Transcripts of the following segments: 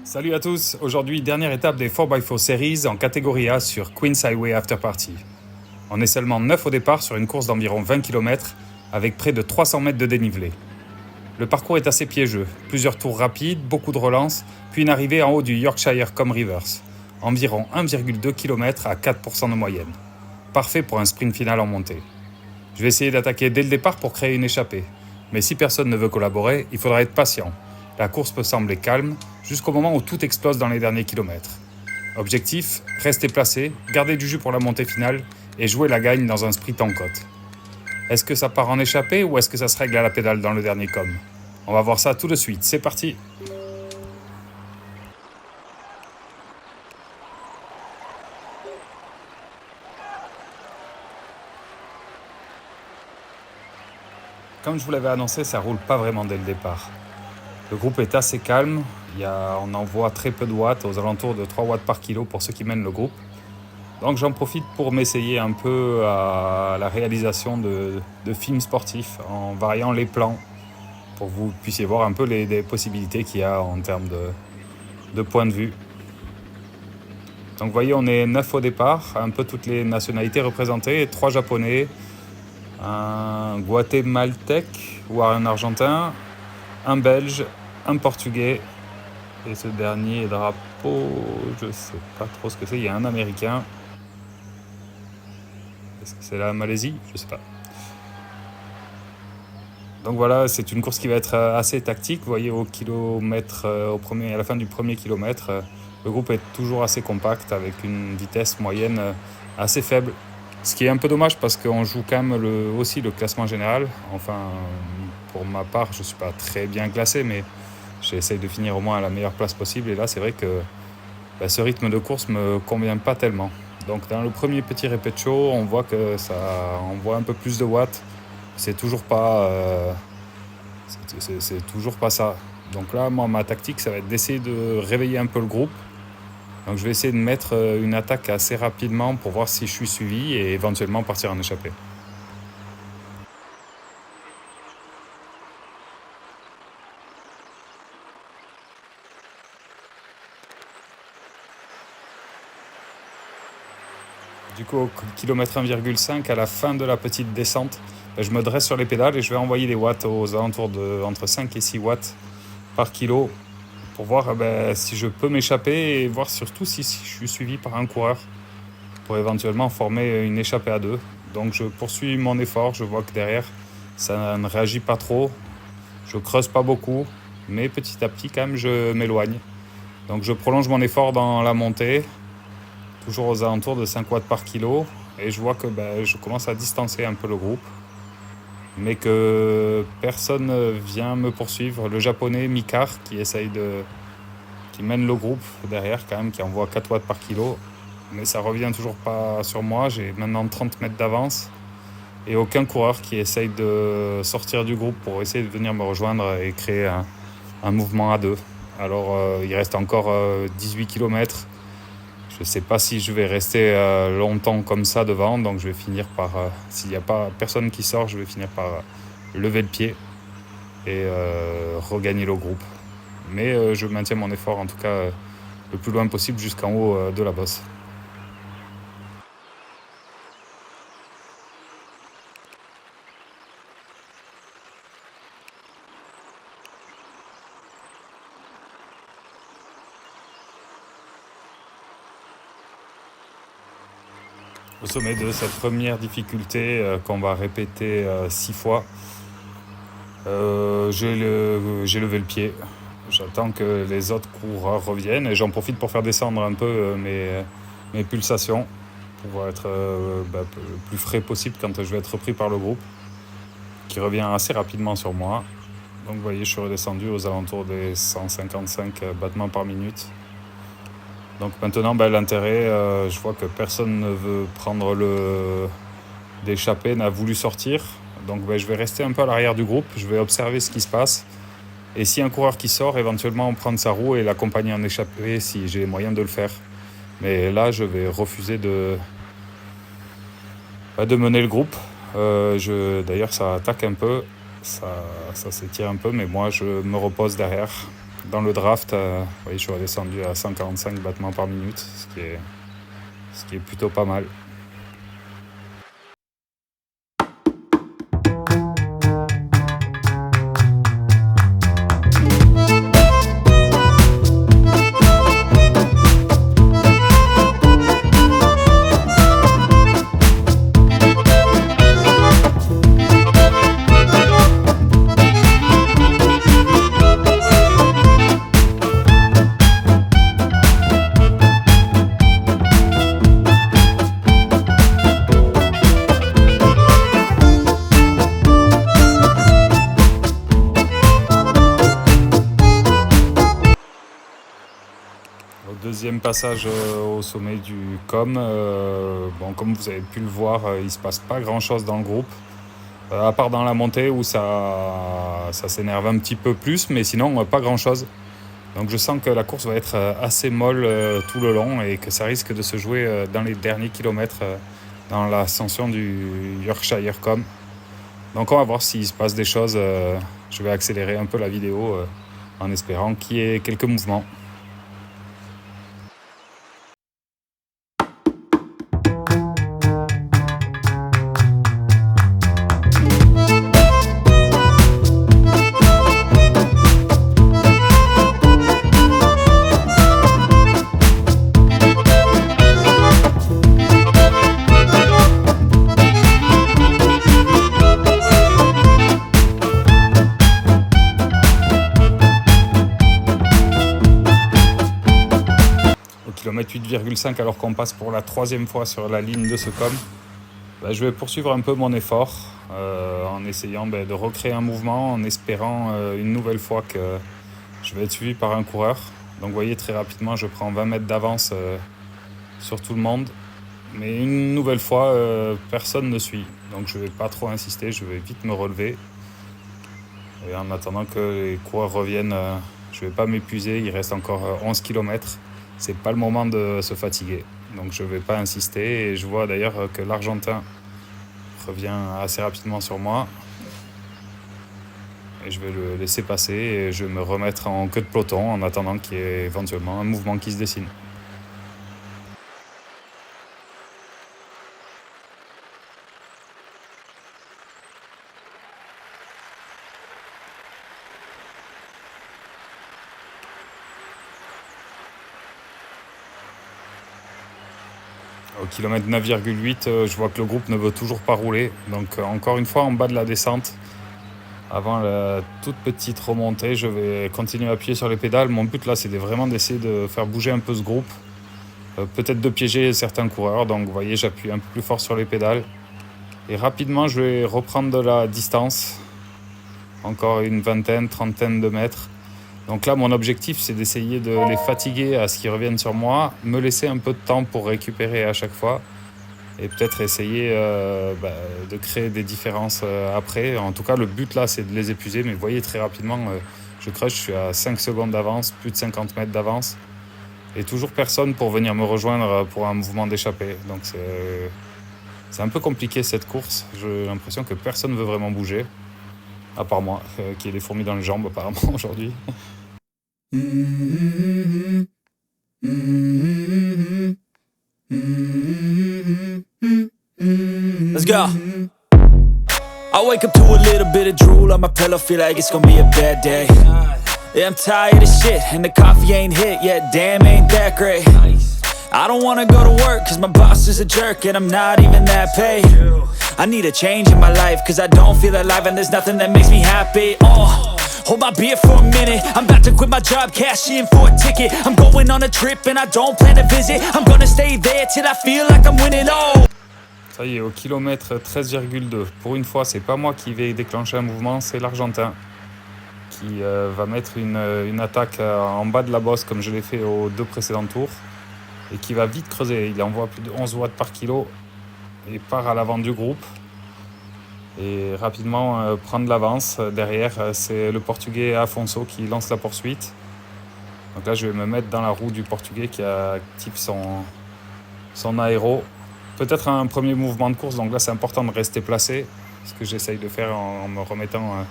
Salut à tous, aujourd'hui dernière étape des 4x4 Series en catégorie A sur Queens Highway After Party. On est seulement 9 au départ sur une course d'environ 20 km avec près de 300 mètres de dénivelé. Le parcours est assez piégeux, plusieurs tours rapides, beaucoup de relances, puis une arrivée en haut du Yorkshire Come Rivers, environ 1,2 km à 4% de moyenne. Parfait pour un sprint final en montée. Je vais essayer d'attaquer dès le départ pour créer une échappée, mais si personne ne veut collaborer, il faudra être patient. La course peut sembler calme, jusqu'au moment où tout explose dans les derniers kilomètres. Objectif, rester placé, garder du jus pour la montée finale et jouer la gagne dans un sprint en côte. Est-ce que ça part en échappée ou est-ce que ça se règle à la pédale dans le dernier com? On va voir ça tout de suite, c'est parti! Comme je vous l'avais annoncé, ça roule pas vraiment dès le départ. Le groupe est assez calme, on envoie très peu de watts, aux alentours de 3 watts par kilo pour ceux qui mènent le groupe. Donc j'en profite pour m'essayer un peu à la réalisation de films sportifs en variant les plans pour que vous puissiez voir un peu les possibilités qu'il y a en termes de point de vue. Donc vous voyez, on est 9 au départ, un peu toutes les nationalités représentées, 3 japonais, un guatémaltèque ou un argentin, un belge, un portugais et ce dernier drapeau, je sais pas trop ce que c'est, il y a un américain. Est-ce que c'est la Malaisie? Je sais pas. Donc voilà, c'est une course qui va être assez tactique. Vous voyez au kilomètre, à la fin du premier kilomètre, le groupe est toujours assez compact avec une vitesse moyenne assez faible. Ce qui est un peu dommage parce qu'on joue quand même aussi le classement général. Enfin, pour ma part, je ne suis pas très bien classé, mais j'essaye de finir au moins à la meilleure place possible. Et là, c'est vrai que ce rythme de course ne me convient pas tellement. Donc dans le premier petit répétition, on voit que ça envoie un peu plus de watts. C'est toujours pas, c'est toujours pas ça. Donc là, moi, ma tactique, ça va être d'essayer de réveiller un peu le groupe. Donc je vais essayer de mettre une attaque assez rapidement pour voir si je suis suivi et éventuellement partir en échappée. Du coup, au kilomètre 1,5, à la fin de la petite descente, je me dresse sur les pédales et je vais envoyer les watts aux alentours de entre 5 et 6 watts par kilo pour voir si je peux m'échapper et voir surtout si je suis suivi par un coureur pour éventuellement former une échappée à deux. Donc je poursuis mon effort, je vois que derrière ça ne réagit pas trop, je creuse pas beaucoup, mais petit à petit quand même je m'éloigne. Donc je prolonge mon effort dans la montée, toujours aux alentours de 5 watts par kilo, et je vois que je commence à distancer un peu le groupe, mais que personne vient me poursuivre. Le japonais Mikar qui mène le groupe derrière quand même, qui envoie 4 watts par kilo, mais ça revient toujours pas sur moi. J'ai maintenant 30 mètres d'avance et aucun coureur qui essaye de sortir du groupe pour essayer de venir me rejoindre et créer un mouvement à deux. Alors il reste encore 18 km. Je ne sais pas si je vais rester longtemps comme ça devant, donc je vais finir par, s'il n'y a pas personne qui sort, je vais finir par lever le pied et regagner le groupe. Mais je maintiens mon effort en tout cas le plus loin possible jusqu'en haut de la bosse. Au sommet de cette première difficulté qu'on va répéter 6 fois, j'ai levé le pied. J'attends que les autres coureurs reviennent et j'en profite pour faire descendre un peu mes pulsations pour être le plus frais possible quand je vais être repris par le groupe qui revient assez rapidement sur moi. Donc vous voyez, je suis redescendu aux alentours des 155 battements par minute. Donc maintenant, l'intérêt, je vois que personne ne veut prendre d'échappée, n'a voulu sortir. Donc je vais rester un peu à l'arrière du groupe, je vais observer ce qui se passe. Et si un coureur qui sort, éventuellement prendre sa roue et l'accompagner en échappée si j'ai les moyens de le faire. Mais là, je vais refuser de mener le groupe. D'ailleurs, ça attaque un peu, ça s'étire un peu, mais moi, je me repose derrière. dans le draft, vous voyez, je suis redescendu à 145 battements par minute, ce qui est plutôt pas mal. Deuxième passage au sommet du Com. Bon, comme vous avez pu le voir, il ne se passe pas grand-chose dans le groupe. À part dans la montée où ça s'énerve un petit peu plus, mais sinon pas grand-chose. Donc je sens que la course va être assez molle tout le long et que ça risque de se jouer dans les derniers kilomètres dans l'ascension du Yorkshire Com. Donc on va voir s'il se passe des choses. Je vais accélérer un peu la vidéo en espérant qu'il y ait quelques mouvements. Kilomètre 8,5 alors qu'on passe pour la troisième fois sur la ligne de ce com. Je vais poursuivre un peu mon effort en essayant de recréer un mouvement, en espérant une nouvelle fois que je vais être suivi par un coureur. Donc vous voyez, très rapidement je prends 20 mètres d'avance sur tout le monde, mais une nouvelle fois personne ne suit, donc je ne vais pas trop insister, je vais vite me relever et en attendant que les coureurs reviennent, je ne vais pas m'épuiser. Il reste encore 11 km. C'est pas le moment de se fatiguer, donc je ne vais pas insister. Et je vois d'ailleurs que l'Argentin revient assez rapidement sur moi. Et je vais le laisser passer et je vais me remettre en queue de peloton en attendant qu'il y ait éventuellement un mouvement qui se dessine. Au kilomètre 9,8, je vois que le groupe ne veut toujours pas rouler. Donc encore une fois en bas de la descente, avant la toute petite remontée, je vais continuer à appuyer sur les pédales. Mon but là, c'est vraiment d'essayer de faire bouger un peu ce groupe. Peut-être de piéger certains coureurs. Donc vous voyez, j'appuie un peu plus fort sur les pédales. Et rapidement, je vais reprendre de la distance. Encore une vingtaine, trentaine de mètres. Donc là, mon objectif, c'est d'essayer de les fatiguer à ce qu'ils reviennent sur moi, me laisser un peu de temps pour récupérer à chaque fois et peut-être essayer de créer des différences après. En tout cas, le but là, c'est de les épuiser. Mais vous voyez, très rapidement, je crush, je suis à 5 secondes d'avance, plus de 50 mètres d'avance. Et toujours personne pour venir me rejoindre pour un mouvement d'échappée. Donc c'est un peu compliqué cette course. J'ai l'impression que personne ne veut vraiment bouger. À part moi, qui ai des fourmis dans les jambes apparemment aujourd'hui. Let's go. I wake up to a little bit of drool on my pillow, feel like it's gonna be a bad day. Yeah, I'm tired of shit, and the coffee ain't hit yet, damn, ain't that great. I don't wanna go to work, cause my boss is a jerk, and I'm not even that paid. I need a change in my life, cause I don't feel alive, and there's nothing that makes me happy. Hold my beer for a minute, I'm about to quit my job, cash in for a ticket. I'm going on a trip, and I don't plan to visit. I'm gonna stay there till I feel like I'm winning, Ça y est, au kilomètre 13,2. Pour une fois, c'est pas moi qui vais déclencher un mouvement, c'est l'Argentin qui va mettre une attaque en bas de la bosse, comme je l'ai fait aux 2 précédents tours, et qui va vite creuser. Il envoie plus de 11 watts par kilo et part à l'avant du groupe et rapidement prendre l'avance. Derrière, c'est le Portugais Afonso qui lance la poursuite. Donc là, je vais me mettre dans la roue du Portugais qui active son aéro. Peut-être un premier mouvement de course, donc là c'est important de rester placé, ce que j'essaye de faire en me remettant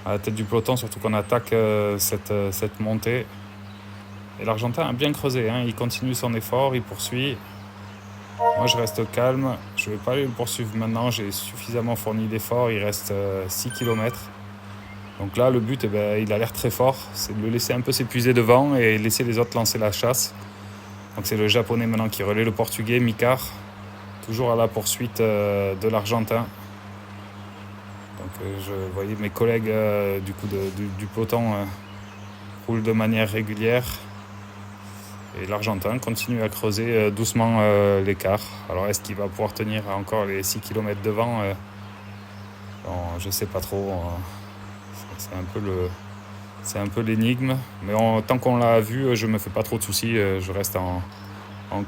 à la tête du peloton, surtout qu'on attaque cette montée. Et l'Argentin a bien creusé, hein. Il continue son effort, il poursuit. Moi je reste calme, je ne vais pas aller le poursuivre maintenant, j'ai suffisamment fourni d'efforts, il reste 6 km. Donc là le but, il a l'air très fort, c'est de le laisser un peu s'épuiser devant et laisser les autres lancer la chasse. Donc c'est le japonais maintenant qui relaie le portugais, Mikar, toujours à la poursuite de l'Argentin. Donc je voyais mes collègues du peloton roulent de manière régulière. Et l'Argentin continue à creuser doucement l'écart. Alors est-ce qu'il va pouvoir tenir encore les 6 km devant je ne sais pas trop. C'est un peu l'énigme. Mais tant qu'on l'a vu, je ne me fais pas trop de soucis. Je reste en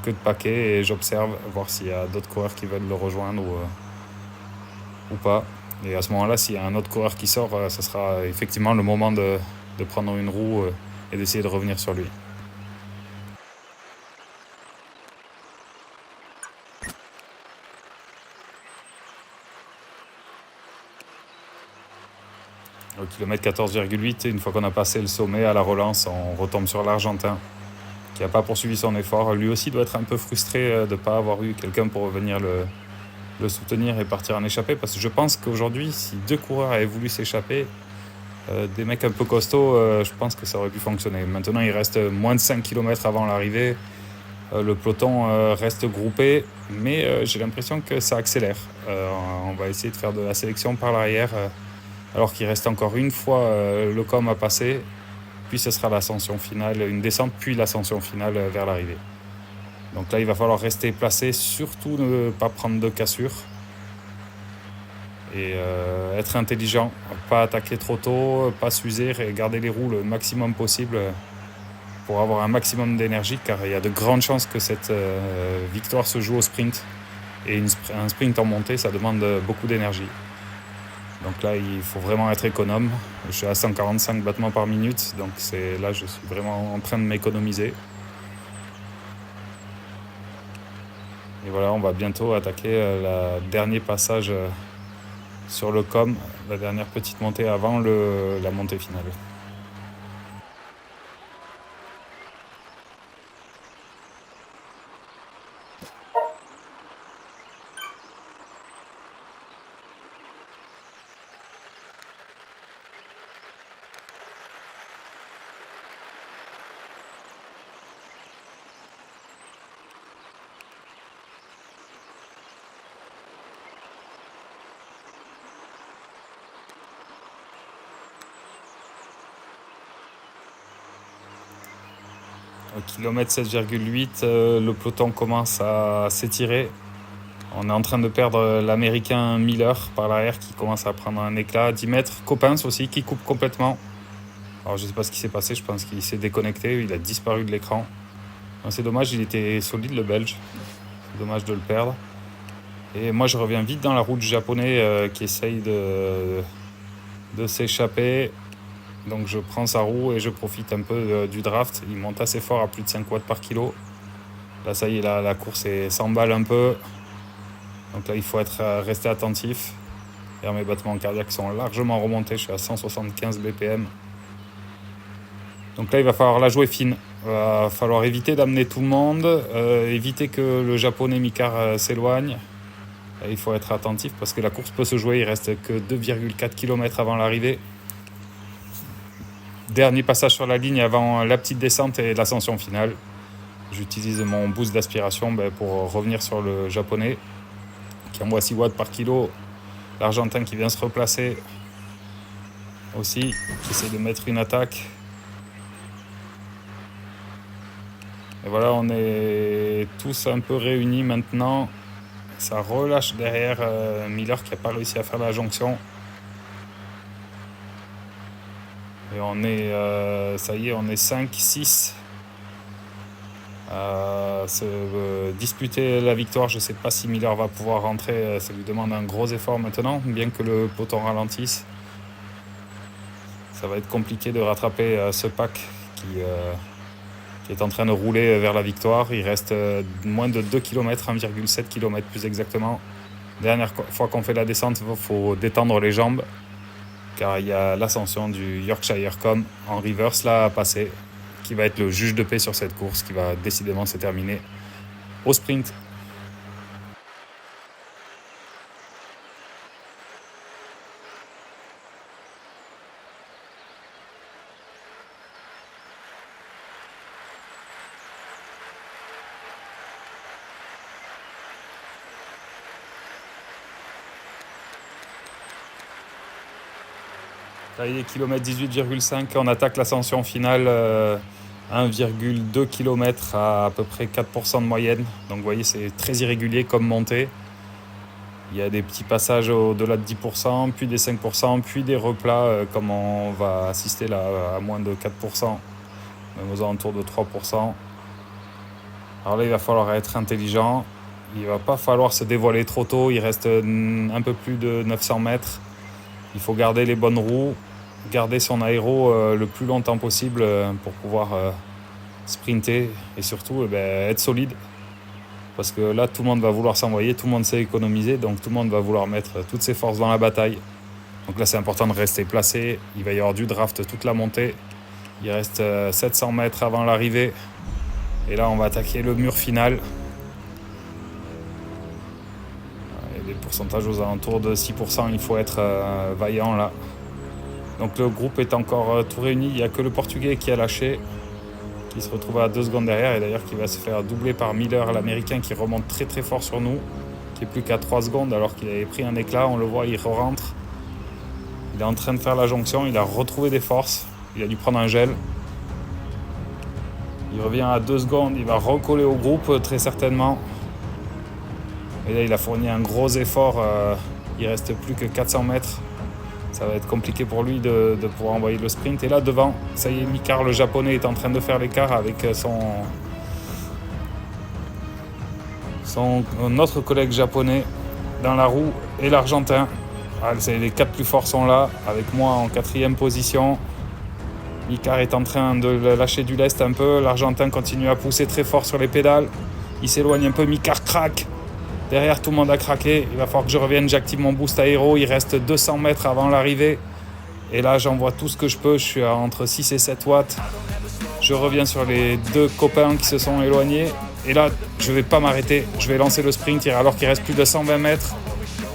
queue de paquet et j'observe, voir s'il y a d'autres coureurs qui veulent le rejoindre ou pas. Et à ce moment-là, s'il y a un autre coureur qui sort, ce sera effectivement le moment de prendre une roue et d'essayer de revenir sur lui. Au kilomètre 14,8, une fois qu'on a passé le sommet, à la relance, on retombe sur l'Argentin qui n'a pas poursuivi son effort. Lui aussi doit être un peu frustré de ne pas avoir eu quelqu'un pour venir le soutenir et partir en échappée. Parce que je pense qu'aujourd'hui, si 2 coureurs avaient voulu s'échapper, des mecs un peu costauds, je pense que ça aurait pu fonctionner. Maintenant, il reste moins de 5 km avant l'arrivée. Le peloton reste groupé, mais j'ai l'impression que ça accélère. On va essayer de faire de la sélection par l'arrière. Alors qu'il reste encore une fois le com à passer, puis ce sera l'ascension finale, une descente, puis l'ascension finale vers l'arrivée. Donc là, il va falloir rester placé, surtout ne pas prendre de cassure et être intelligent, pas attaquer trop tôt, pas s'user et garder les roues le maximum possible pour avoir un maximum d'énergie, car il y a de grandes chances que cette victoire se joue au sprint. Et un sprint en montée, ça demande beaucoup d'énergie. Donc là, il faut vraiment être économe. Je suis à 145 battements par minute, donc là, je suis vraiment en train de m'économiser. Et voilà, on va bientôt attaquer le dernier passage sur le com, la dernière petite montée avant la montée finale. Au kilomètre 7,8, le peloton commence à s'étirer. On est en train de perdre l'Américain Miller par l'arrière qui commence à prendre un éclat. 10 mètres, Coppens aussi qui coupe complètement. Alors je ne sais pas ce qui s'est passé, je pense qu'il s'est déconnecté, il a disparu de l'écran. C'est dommage, il était solide le Belge. C'est dommage de le perdre. Et moi je reviens vite dans la roue du japonais qui essaye de s'échapper. Donc je prends sa roue et je profite un peu du draft. Il monte assez fort à plus de 5 watts par kilo. Là ça y est, la course s'emballe un peu. Donc là il faut rester attentif. Et mes battements cardiaques sont largement remontés. Je suis à 175 BPM. Donc là il va falloir la jouer fine. Il va falloir éviter d'amener tout le monde. Éviter que le japonais Mikar s'éloigne. Il faut être attentif parce que la course peut se jouer. Il reste que 2,4 km avant l'arrivée. Dernier passage sur la ligne avant la petite descente et l'ascension finale. J'utilise mon boost d'aspiration pour revenir sur le japonais qui envoie 6 watts par kilo. L'Argentin qui vient se replacer aussi, qui essaie de mettre une attaque. Et voilà, on est tous un peu réunis maintenant. Ça relâche derrière Miller qui n'a pas réussi à faire la jonction. Et on est, ça y est, on est 5, 6 à se disputer la victoire. Je ne sais pas si Miller va pouvoir rentrer, ça lui demande un gros effort maintenant, bien que le peloton ralentisse. Ça va être compliqué de rattraper ce pack qui est en train de rouler vers la victoire. Il reste moins de 2 km, 1,7 km plus exactement. Dernière fois qu'on fait la descente, il faut détendre les jambes. car il y a l'ascension du Yorkshire Com en reverse là à passer, qui va être le juge de paix sur cette course, qui va décidément se terminer au sprint. Là, il est kilomètre 18,5, on attaque l'ascension finale 1,2 km à peu près 4% de moyenne. Donc vous voyez, c'est très irrégulier comme montée. Il y a des petits passages au-delà de 10%, puis des 5%, puis des replats comme on va assister là à moins de 4%, même aux alentours de 3%. Alors là, il va falloir être intelligent. Il ne va pas falloir se dévoiler trop tôt. Il reste un peu plus de 900 mètres. Il faut garder les bonnes roues, garder son aéro le plus longtemps possible pour pouvoir sprinter et surtout être solide. Parce que là, tout le monde va vouloir s'envoyer, tout le monde sait économiser, donc tout le monde va vouloir mettre toutes ses forces dans la bataille. Donc là, c'est important de rester placé. Il va y avoir du draft toute la montée. Il reste 700 mètres avant l'arrivée. Et là, on va attaquer le mur final. Il y a des pourcentages aux alentours de 6%. Il faut être vaillant là. Donc le groupe est encore tout réuni. Il n'y a que le Portugais qui a lâché, qui se retrouve à 2 secondes derrière. Et d'ailleurs, qui va se faire doubler par Miller, l'Américain, qui remonte très très fort sur nous, qui est plus qu'à 3 secondes alors qu'il avait pris un éclat. On le voit, il rentre. Il est en train de faire la jonction. Il a retrouvé des forces. Il a dû prendre un gel. Il revient à 2 secondes. Il va recoller au groupe très certainement. Et là, il a fourni un gros effort. Il reste plus que 400 mètres. Ça va être compliqué pour lui de pouvoir envoyer le sprint. Et là, devant, ça y est, Mikar, le japonais, est en train de faire l'écart avec son autre collègue japonais dans la roue et l'argentin. Les 4 plus forts sont là, avec moi en 4e position. Mikar est en train de lâcher du lest un peu. L'argentin continue à pousser très fort sur les pédales. Il s'éloigne un peu, Mikar craque. Derrière, tout le monde a craqué. Il va falloir que je revienne, j'active mon boost aéro. Il reste 200 mètres avant l'arrivée. Et là, j'envoie tout ce que je peux. Je suis à entre 6 et 7 watts. Je reviens sur les 2 copains qui se sont éloignés. Et là, je ne vais pas m'arrêter. Je vais lancer le sprint alors qu'il reste plus de 120 mètres.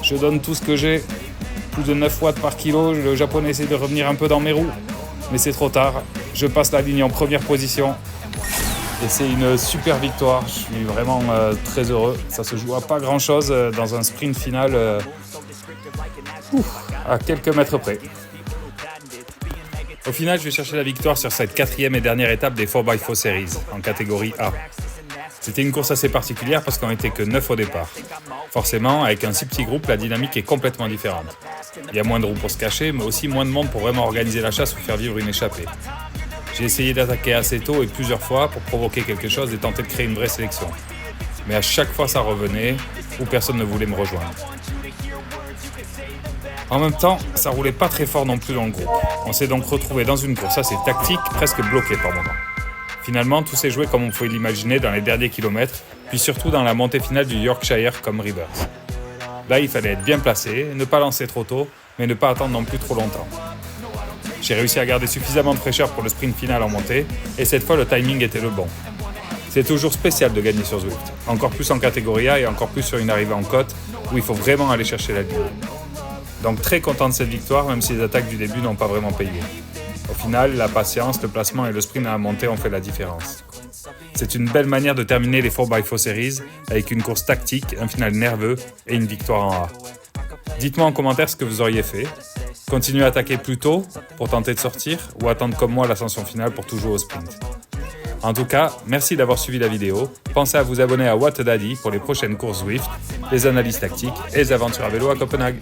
Je donne tout ce que j'ai. Plus de 9 watts par kilo. Le japonais essaie de revenir un peu dans mes roues. Mais c'est trop tard. Je passe la ligne en première position. Et c'est une super victoire, je suis vraiment très heureux. Ça se joue à pas grand chose dans un sprint final à quelques mètres près. Au final, je vais chercher la victoire sur cette 4e et dernière étape des 4x4 Series en catégorie A. C'était une course assez particulière parce qu'on n'était que 9 au départ. Forcément, avec un si petit groupe, la dynamique est complètement différente. Il y a moins de roues pour se cacher, mais aussi moins de monde pour vraiment organiser la chasse ou faire vivre une échappée. J'ai essayé d'attaquer assez tôt et plusieurs fois pour provoquer quelque chose et tenter de créer une vraie sélection. Mais à chaque fois, ça revenait ou personne ne voulait me rejoindre. En même temps, ça roulait pas très fort non plus dans le groupe. On s'est donc retrouvé dans une course assez tactique, presque bloquée par moments. Finalement, tout s'est joué comme on pouvait l'imaginer dans les derniers kilomètres, puis surtout dans la montée finale du Yorkshire comme Rivers. Là, il fallait être bien placé, ne pas lancer trop tôt, mais ne pas attendre non plus trop longtemps. J'ai réussi à garder suffisamment de fraîcheur pour le sprint final en montée, et cette fois le timing était le bon. C'est toujours spécial de gagner sur Zwift, encore plus en catégorie A et encore plus sur une arrivée en côte, où il faut vraiment aller chercher la ligne. Donc très content de cette victoire, même si les attaques du début n'ont pas vraiment payé. Au final, la patience, le placement et le sprint à la montée ont fait la différence. C'est une belle manière de terminer les 4x4 Series, avec une course tactique, un final nerveux et une victoire en A. Dites-moi en commentaire ce que vous auriez fait. Continuez à attaquer plus tôt pour tenter de sortir ou attendre comme moi l'ascension finale pour tout jouer au sprint. En tout cas, merci d'avoir suivi la vidéo. Pensez à vous abonner à What Daddy pour les prochaines courses Zwift, les analyses tactiques et les aventures à vélo à Copenhague.